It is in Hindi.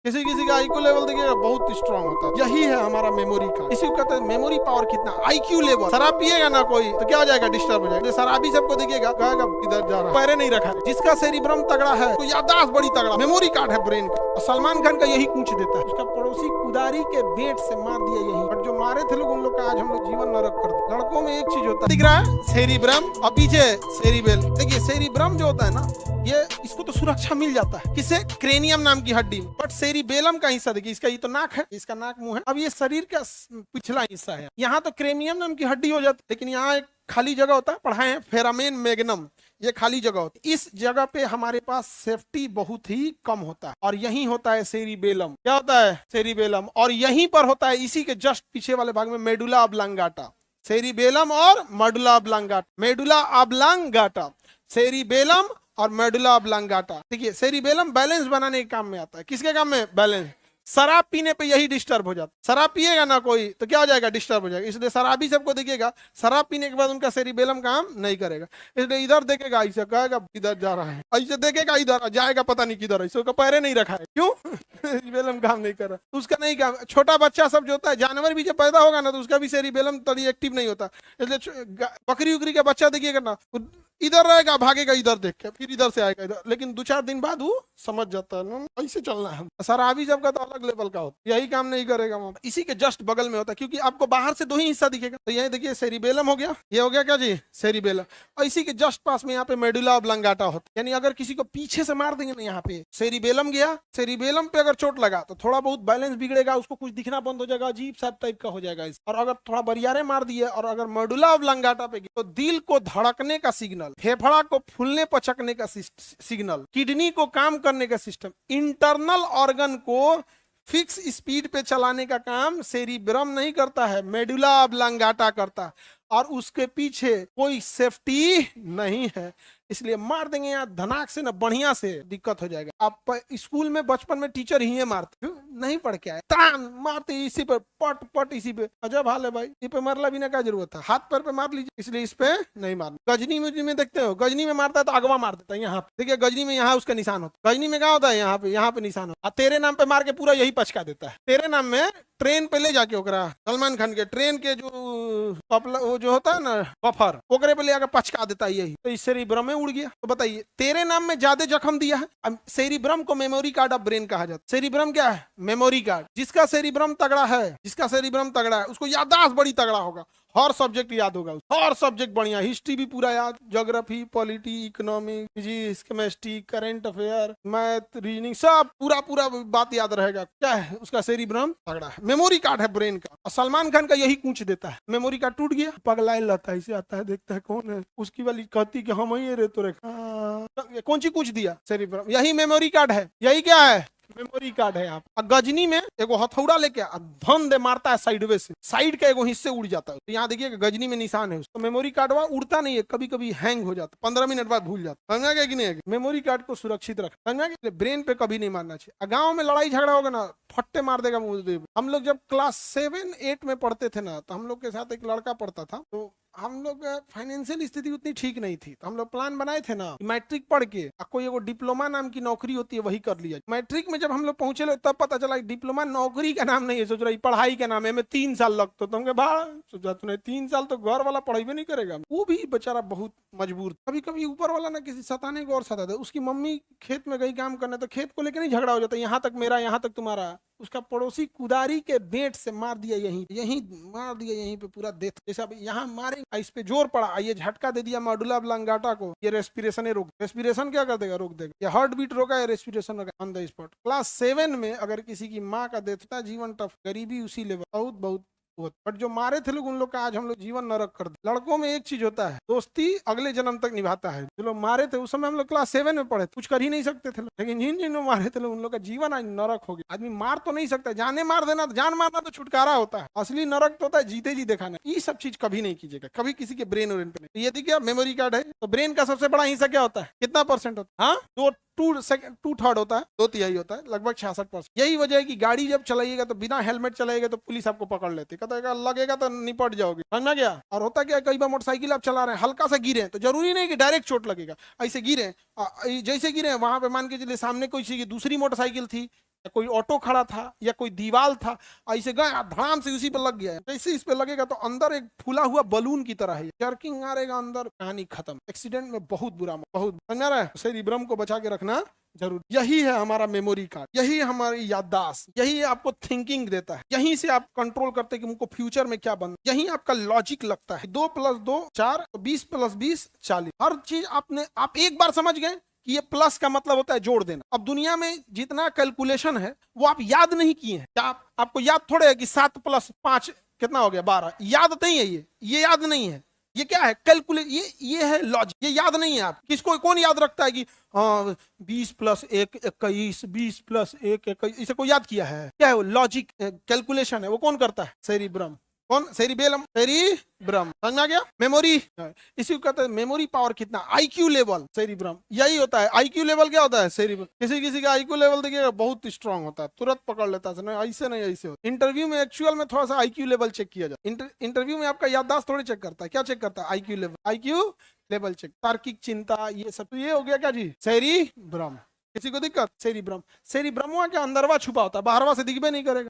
किसी किसी का आईक्यू लेवल देखिएगा बहुत स्ट्रांग होता है। यही है हमारा मेमोरी का, इसी को कहते हैं मेमोरी पावर कितना, आईक्यू लेवल। शराब पिएगा ना कोई तो क्या हो जाएगा, डिस्टर्ब हो जाएगा। शराबी सबको देखिएगा कहेगा इधर जा रहा है, पैरे नहीं रखा है। जिसका सेरिब्रम तगड़ा है तो याददाश्त बड़ी तगड़ा, मेमोरी कार्ड है ब्रेन का। और सलमान खान का यही कूच देता है, उसका पड़ोसी कुदारी के बेट से मार दिया यही। और जो मारे थे लोग उन लोग का आज हम लोग जीवन नरक कर दिया। लड़कों में एक चीज होता है, दिख रहा है सेरिब्रम और पीछे सेरिबेल। देखिए सेरिब्रम जो होता है ना, ये इसको तो सुरक्षा मिल जाता है किसे, क्रेनियम नाम की हड्डी। बट सेरिबेलम का हिस्सा देखिए, इसका ये तो नाक है, इसका नाक मुंह है। अब ये शरीर का पिछला हिस्सा है, यहाँ तो क्रेनियम नाम की हड्डी हो जाती है, लेकिन यहाँ एक खाली जगह होता है, पढ़ाए हैं फेरामेन मैग्नम, ये खाली जगह होती है। इस जगह पे हमारे पास सेफ्टी बहुत ही कम होता है, और यही होता है सेरिबेलम। क्या होता है सेरिबेलम, और यहीं पर होता है इसी के जस्ट पीछे वाले भाग में मेडुला ऑब्लांगाटा। सेरिबेलम और medulla oblongata, medulla oblongata, cerebellum और मेडुला ऑब्लांगाटा। देखिए सेरिबेलम बैलेंस बनाने के काम में आता है। किसके काम में, बैलेंस। शराब पीने पे यही डिस्टर्ब हो जाता है। शराब पिएगा ना कोई तो क्या हो जाएगा, डिस्टर्ब हो जाएगा। इसलिए शराबी सबको देखिएगा शराब पीने के बाद उनका सेरिबेलम काम नहीं करेगा। इसलिए इधर देखेगा ऐसे कहेगा इधर जा रहा है, ऐसे देखेगा इधर जाएगा पता नहीं किधर, ऐसे उसका पैरे नहीं रखा है, क्यों सेरिबेलम काम नहीं कर रहा, तो उसका नहीं काम। छोटा बच्चा सब जो होता है, जानवर भी जब पैदा होगा ना तो उसका भी सेरिबेलम तभी एक्टिव नहीं होता। इसलिए बकरी उकरी का बच्चा देखिएगा ना, इधर रहेगा भागेगा इधर देख के, फिर इधर से आएगा इधर, लेकिन 2-4 दिन बाद वो समझ जाता है ना ऐसे चलना है। शराबी सबका तो अलग लेवल का होता है, यही काम नहीं करेगा वो। इसी के जस्ट बगल में होता है, क्योंकि आपको बाहर से 2 ही हिस्सा दिखेगा। तो यही देखिए सेरिबेलम हो गया, ये हो गया क्या जी, सेरिबेलम। और इसी के जस्ट पास में यहाँ पे मेडुला ऑब्लांगाटा होता है। यानी अगर किसी को पीछे से मार देंगे ना, यहाँ पे सेरिबेलम गया, सेरिबेलम पे अगर चोट लगा तो थोड़ा बहुत बैलेंस बिगड़ेगा, उसको कुछ दिखना बंद हो जाएगा, अजीब सा टाइप का हो जाएगा। और अगर थोड़ा बरियारे मार दिए और अगर मेडुला ऑब्लांगाटा पे तो दिल को धड़कने का सिग्नल, फेफड़ा को फूलने पचकने का सिग्नल, किडनी को काम करने का सिस्टम, इंटरनल ऑर्गन को फिक्स स्पीड पे चलाने का काम सेरिब्रम नहीं करता है, मेडुला ऑब्लांगाटा करता है। और उसके पीछे कोई सेफ्टी नहीं है, इसलिए मार देंगे यहाँ धनाक से ना, बढ़िया से दिक्कत हो जाएगा। आप स्कूल में बचपन में टीचर ही है मारते, नहीं पढ़ के आए, तान मारते इसी पे, पट पट इसी पे। अजब हाल है भाई, इस पे मरला भी ना क्या जरूरत है, हाथ पैर पे मार लीजिए, इसलिए इस पे नहीं मारना। गजनी में देखते हो, गजनी में मारता है तो अगवा मार देता है, यहाँ देखिए गजनी में यहाँ उसका निशान होता है। गजनी में क्या होता है, यहाँ पे निशान होता है। तेरे नाम पे मार के पूरा यही पचका देता है। तेरे नाम में ट्रेन पे ले जाके ओकरा, सलमान खान के ट्रेन के वो जो होता है ना बफर, ओकरे पे ले आकर पचका देता है यही। तो इस सेरिब्रम में उड़ गया। तो बताइए तेरे नाम में ज्यादा जख्म दिया है। अब सेरिब्रम को मेमोरी कार्ड ऑफ ब्रेन कहा जाता है। सेरिब्रम क्या है, मेमोरी कार्ड। जिसका सेरिब्रम तगड़ा है, उसको याददाश्त बड़ी तगड़ा होगा, हर सब्जेक्ट याद होगा, हर सब्जेक्ट बढ़िया, हिस्ट्री भी पूरा याद, geography, polity, economic, physics, chemistry, current affair, math, reasoning, सब पूरा बात याद रहेगा। क्या है, उसका सेरिब्रम तगड़ा है, मेमोरी कार्ड है ब्रेन का। और सलमान खान का यही कूच देता है, मेमोरी कार्ड टूट गया पगलाए रहता है, इसे आता है देखता है कौन है, उसकी वाली कहती कि हम ही रे तो रे, कौन सी कूच दिया, सेरिब्रम। यही मेमोरी कार्ड है, यही क्या है, मेमोरी कार्ड है। यहाँ गजनी में एगो हथौड़ा लेके धन दे मारता है साइडवे से, साइड का एगो हिस्से उड़ जाता है। तो यहाँ देखिए गजनी में निशान है, तो मेमोरी कार्ड वह उड़ता नहीं है, कभी कभी हैंग हो जाता, 15 मिनट बाद भूल जाता। समझा गया कि नहीं? मेमोरी कार्ड को सुरक्षित रख, समझा गया, ब्रेन पे कभी नहीं मारना चाहिए। गाँव में लड़ाई झगड़ा होगा ना, फट्टे मार देगा मुझे। हम लोग जब क्लास 7-8 में पढ़ते थे ना, तो हम लोग के साथ एक लड़का पढ़ता था, तो हम लोग फाइनेंशियल स्थिति उतनी ठीक नहीं थी, तो हम लोग प्लान बनाए थे ना, मैट्रिक पढ़ के कोई एगो डिप्लोमा नाम की नौकरी होती है वही कर लिया। मैट्रिक में जब हम लोग पहुंचे तब पता चला डिप्लोमा नौकरी का नाम नहीं है, सोच रही पढ़ाई का नाम है, में 3 साल लगता। तो हमके भाड़ा सोचा तूने 3 साल तो घर वाला पढ़ाई नहीं करेगा। वो भी बेचारा बहुत मजबूर, कभी कभी ऊपर वाला ना किसी सताने को और सताता। उसकी मम्मी खेत में गई काम करने, तो खेत को लेकर नहीं झगड़ा हो जाता, यहाँ तक मेरा यहाँ तक तुम्हारा। उसका पड़ोसी कुदारी के बेट से मार दिया, यहीं मार दिया, यहीं पे पूरा डेथ। जैसे अब यहाँ मारे, इस पे जोर पड़ा, ये झटका दे दिया मेडुला ऑब्लांगाटा को, ये रेस्पिरेशन रोक, रेस्पिरेशन क्या कर देगा, रोक देगा। ये हार्ट बीट रोका है, रेस्पिरेशन रोका ऑन द स्पॉट। क्लास 7 में अगर किसी की माँ का डेथ था, जीवन टफ, गरीबी उसी लेवल, बहुत। बट जो मारे थे लोग, उन लोग का आज हम लोग जीवन नरक कर दिया। लड़कों में एक चीज होता है, दोस्ती अगले जन्म तक निभाता है। जो लोग मारे थे उस समय हम लोग क्लास 7 में पढ़े, कुछ कर ही नहीं सकते थे, लेकिन जिन लोग मारे थे लोग, उन लोग का जीवन आज नरक हो गया। आदमी मार तो नहीं सकता, जाने मार देना, जान मारना तो छुटकारा होता है, असली नरक तो होता है जीते जी दिखाना। ये सब चीज कभी नहीं कीजिएगा, कभी किसी के ब्रेन और पे नहीं। ये देखिए मेमोरी कार्ड है, तो ब्रेन का सबसे बड़ा हिस्सा क्या होता है, कितना % होता है, हाँ 2/3 होता है, 2/3 होता है, लगभग 66%। यही वजह है कि गाड़ी जब चलाइएगा तो बिना हेलमेट चलाइएगा तो पुलिस आपको पकड़ लेती, कहता लगेगा तो निपट जाओगे, समझा गया। और होता क्या, कई बार मोटरसाइकिल आप चला रहे हैं, हल्का सा गिरे तो जरूरी नहीं कि डायरेक्ट चोट लगेगा, ऐसे गिरे, जैसे गिरे वहां पे मान के चलिए सामने कोई दूसरी मोटरसाइकिल थी या कोई ऑटो खड़ा था या कोई दीवार था, ऐसे गए धड़ाम से उसी पे लग गया, जैसे इस पे लगेगा तो अंदर एक फूला हुआ बलून की तरह है, जर्किंग मारेगा अंदर, कहानी खत्म। एक्सीडेंट में बहुत बुरा, बहुत समझ रहा है। सेरिब्रम को बचा के रखना जरूर। यही है हमारा मेमोरी कार्ड, यही हमारी याददाश्त, यही आपको थिंकिंग देता है, यहीं से आप कंट्रोल करते हैं कि मुझको फ्यूचर में क्या बनना, यही आपका लॉजिक लगता है। 2 + 2 4, 20 + 20 40। हर चीज आप एक बार समझ गए कि ये प्लस का मतलब होता है जोड़ देना। अब दुनिया में जितना कैलकुलेशन है वो आप याद नहीं किए हैं। क्या आपको याद थोड़े है कि 7 + 5 कितना हो गया 12? याद नहीं है, ये याद नहीं है। ये क्या है? कैलकुलेट, ये है लॉजिक, ये याद नहीं है। आप किसको कौन याद रखता है कि 20 + 1 21, 20 + 1 21, इसे कोई याद किया है? क्या है वो? लॉजिक कैलकुलेशन है, वो कौन करता है? सेरिब्रम। कौन? Cerebellum, cerebrum. समझ में आ गया? मेमोरी, इसी को कहते हैं मेमोरी पावर कितना, आईक्यू लेवल, सेरिब्रम। यही होता है आईक्यू लेवल। क्या होता है? सेरिब्रम। किसी का आईक्यू लेवल देखिएगा बहुत स्ट्रांग होता है, तुरंत पकड़ लेता है। ऐसे नहीं, ऐसे होता है। इंटरव्यू में एक्चुअल में थोड़ा सा आईक्यू लेवल चेक किया जाए। इंटरव्यू में आपका याददाश्त थोड़ी चेक करता है, क्या चेक करता है? IQ level, IQ level check, तार्किक चिंता, ये सब। ये हो गया क्या जी? सेरिब्रम। किसी को दिक्कत? सेरिब्रम। सेरिब्रम के अंदरवा छुपा होता है, बाहरवा से दिखबे नहीं करेगा।